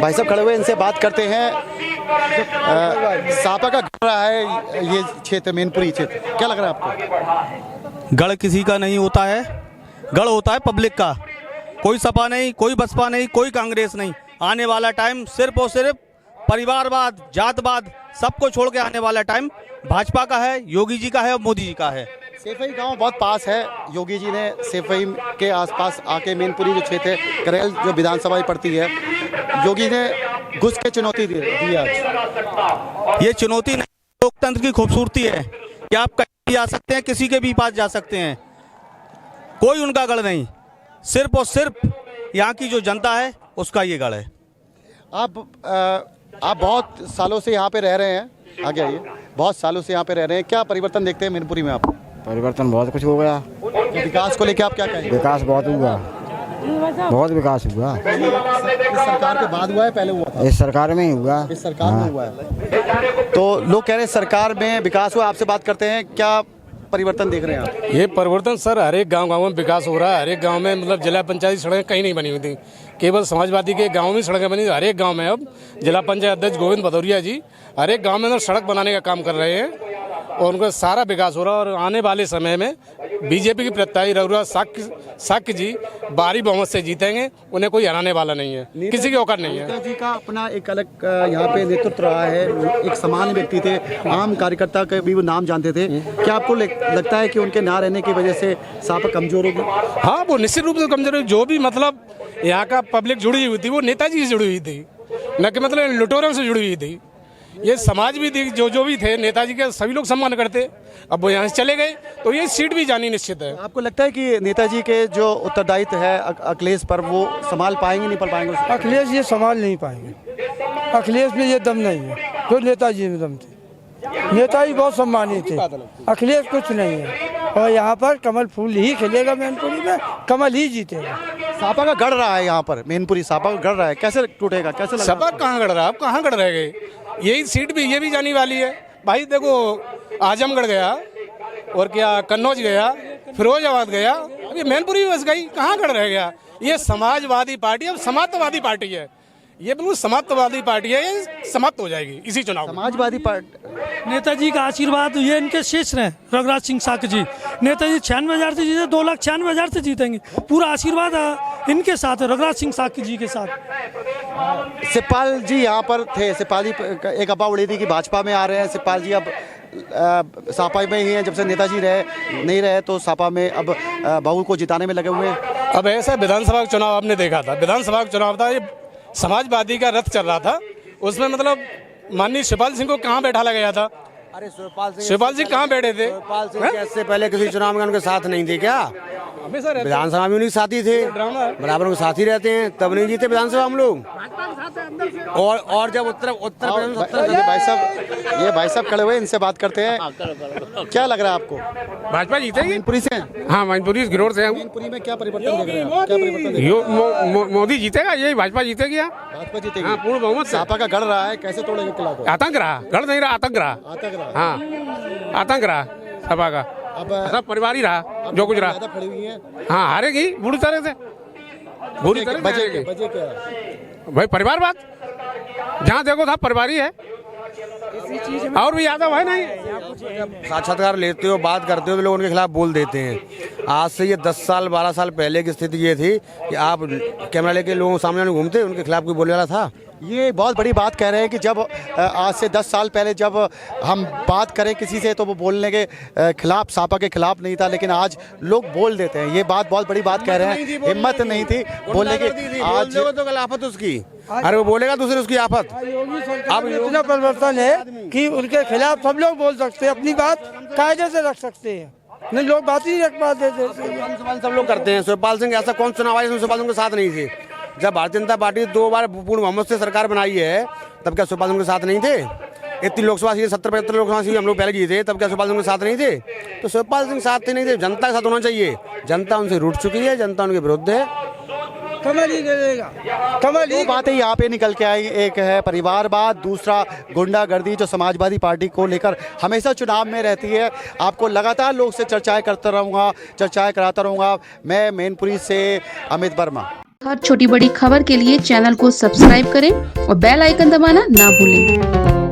भाई साहब खड़े हुए, इनसे बात करते हैं। सापा का गढ़ रहा है ये क्षेत्र, मैनपुरी क्षेत्र, क्या लग रहा है आपको? गढ़ किसी का नहीं होता है, गढ़ होता है पब्लिक का। कोई सपा नहीं, कोई बसपा नहीं, कोई कांग्रेस नहीं। आने वाला टाइम सिर्फ और सिर्फ परिवारवाद, जातवाद सबको छोड़ के आने वाला टाइम भाजपा का है, योगी जी का है और मोदी जी का है। सेफई गांव बहुत पास है। योगी जी ने सेफई के आसपास आके मैनपुरी जो क्षेत्र है, करेल जो विधानसभा पड़ती है, योगी ने घुस के चुनौती दी आज। ये चुनौती नहीं, लोकतंत्र की खूबसूरती है कि आप कहीं भी जा सकते हैं, किसी के भी पास जा सकते हैं। कोई उनका गढ़ नहीं, सिर्फ और सिर्फ यहाँ की जो जनता है उसका ये गढ़ है। आप बहुत सालों से यहाँ पे रह रहे हैं, आगे आइए। बहुत सालों से यहाँ पे रह रहे हैं, क्या परिवर्तन देखते हैं मैनपुरी में आप? परिवर्तन बहुत कुछ हो गया। विकास को लेकर आप क्या कहेंगे? विकास बहुत हुआ, बहुत विकास हुआ। इस सरकार के बाद हुआ है, पहले हुआ था? इस सरकार में ही हुआ। इस सरकार में हुआ है। तो लोग कह रहे हैं सरकार में विकास हुआ। आपसे बात करते हैं, क्या परिवर्तन देख रहे हैं आप? ये परिवर्तन सर हर एक गांव में विकास हो रहा है। हर एक गांव में मतलब जिला पंचायत सड़कें कहीं नहीं बनी हुई थी, केवल समाजवादी के गांव में सड़कें बनी। हर एक गांव में अब जिला पंचायत अध्यक्ष गोविंद भदौरिया जी हर एक गांव में सड़क बनाने का काम कर रहे हैं और उनका सारा विकास हो रहा है। और आने वाले समय में बीजेपी की प्रत्याशी रघुराज साक्य जी भारी बहुमत से जीतेंगे। उन्हें कोई हराने वाला नहीं है, किसी की औकात नहीं है। नेता जी का अपना एक अलग यहाँ पे नेतृत्व रहा है, एक सामान्य व्यक्ति थे, आम कार्यकर्ता के भी वो नाम जानते थे। क्या आपको लगता है कि उनके ना रहने की वजह से सापा कमजोर होगी? हाँ, वो निश्चित रूप से कमजोर है। जो भी मतलब यहाँ का पब्लिक जुड़ी हुई थी वो नेताजी से जुड़ी हुई थी, न कि मतलब लुटेरों से जुड़ी हुई थी। ये समाज भी थी, जो भी थे नेताजी के सभी लोग सम्मान करते। अब वो यहाँ से चले गए तो ये सीट भी जानी निश्चित है। आपको लगता है कि नेताजी के जो उत्तरदायित्व है अखिलेश पर, वो संभाल पाएंगे, नहीं पाएंगे? अखिलेश ये संभाल नहीं पाएंगे। अखिलेश में ये दम नहीं है जो नेताजी में दम थे। नेताजी बहुत सम्मानित थे, अखिलेश कुछ नहीं है। और यहाँ पर कमल फूल ही खिलेगा, मैनपुरी में कमल ही जीतेगा। सापा का गढ़ रहा है यहाँ पर, मैनपुरी सापा का गढ़ रहा है, कैसे टूटेगा, कैसे लगेगा? सपा कहाँ गढ़ रहा, अब कहाँ गढ़ रह गए? यही सीट भी ये भी जानी वाली है भाई। देखो आजमगढ़ गया और क्या कन्नौज गया, फिरोजाबाद गया, अब ये मैनपुरी बस गई, कहाँ गढ़ रह गया? ये समाजवादी पार्टी अब समाप्तवादी पार्टी है। ये बिल्कुल समाप्तवादी पार्टी है, ये समाप्त हो जाएगी इसी चुनाव। समाजवादी पार्टी, नेताजी का आशीर्वाद ये इनके शेष रहे। रघुराज सिंह साक्य जी, नेताजी 96,000 से जीते, 2,96,000 से जीतेंगे। पूरा आशीर्वाद इनके साथ है, रघुराज सिंह साक्य जी के साथ। शिवपाल जी यहाँ पर थे। शिवपाल जी एक अफवाह उड़ी थी कि भाजपा में आ रहे हैं। शिवपाल जी अब सापा में ही हैं, जब से नेताजी नहीं रहे तो सापा में अब बहू को जिताने में लगे हुए हैं। अब ऐसा विधानसभा का चुनाव आपने देखा था, विधानसभा का चुनाव था, ये समाजवादी का रथ चल रहा था। उसमें मतलब माननीय शिवपाल सिंह को कहाँ बैठा गया था? अरे शिवपाल सिंह कहाँ बैठे थे? शिवपाल सिंह इससे पहले किसी चुनाव में उनके साथ नहीं थे क्या? विधानसभा में उनके साथ ही थे, बराबर उनके साथ ही रहते हैं, तब नहीं जीते विधानसभा हम लोग। और जब उत्तर ये भाई साहब खड़े हुए, इनसे बात करते हैं। क्या लग रहा है आपको? भाजपा जीतेगी। मैनपुरी से हैं? हाँ, मैनपुरी गिरोड़ से हैं। मैनपुरी में क्या परिवर्तन देख रहे हैं आप? क्या परिवर्तन देख रहे हैं? मोदी जीतेगा, यही भाजपा जीतेगी। भाजपा जीतेगी। हाँ, पूर्ण बहुमत से। सापा का गढ़ रहा है, कैसे तोड़ेंगे किला को? आतंक रहा, गढ़ नहीं रहा, आतंक रहा। आतंक रहा। हाँ, आतंक रहा सपा का। अब सब परिवार ही रहा, जो कुछ रहा। ज्यादा खड़ी हुई है। हाँ, हारेगी बुरी तरह से, बुरी तरह से हारेगी। बजे क्या है? भाई परिवार बात, जहाँ देखो था परिवार ही है, और भी यादव है नहीं। साक्षात्कार लेते हो, बात करते हो तो लोग उनके खिलाफ बोल देते हैं। आज से ये 10 साल 12 साल पहले की स्थिति ये थी कि आप कैमरा लेके लोगों के सामने घूमते, उनके खिलाफ कोई बोलने वाला था? ये बहुत बड़ी बात कह रहे हैं कि जब आज से 10 साल पहले जब हम बात करें किसी से तो वो बोलने के खिलाफ, सापा के खिलाफ नहीं था, लेकिन आज लोग बोल देते हैं। ये बात बहुत बड़ी बात कह रहे हैं, हिम्मत नहीं थी बोलने की। आज तो कल आफत उसकी, अरे वो बोलेगा दूसरे उसकी आफत। अब इतना परिवर्तन है कि उनके खिलाफ सब लोग बोल सकते हैं, अपनी बात कायदे से रख सकते हैं। नहीं, लोग बात ही नहीं रख पाते थे। सब लोग करते हैं। शिवपाल सिंह ऐसा कौन चुनाव आया शिवपाल सिंह के साथ नहीं थे? जब भारतीय जनता पार्टी 2 बार पूर्ण बहुमत से सरकार बनाई है, तब क्या शिवपाल सिंह के साथ नहीं थे? इतनी लोकसभा सीट 70-75 लोकसभा सीट हम लोग पहले जीते, तब क्या शिवपाल सिंह के साथ नहीं थे? तो शिवपाल सिंह साथ नहीं थे, जनता के साथ होना चाहिए। जनता उनसे रूठ चुकी है, जनता उनके विरुद्ध है। कमल ही देगा, कमल ही। बातें यहाँ पे निकल के आई, एक है परिवारवाद, दूसरा गुंडागर्दी जो समाजवादी पार्टी को लेकर हमेशा चुनाव में रहती है। आपको लगातार लोग से चर्चाएं करता रहूँगा, चर्चाएं कराता रहूँगा। मैं मैनपुरी से अमित वर्मा। हर छोटी बड़ी खबर के लिए चैनल को सब्सक्राइब करें और बेल आइकन दबाना ना भूलें।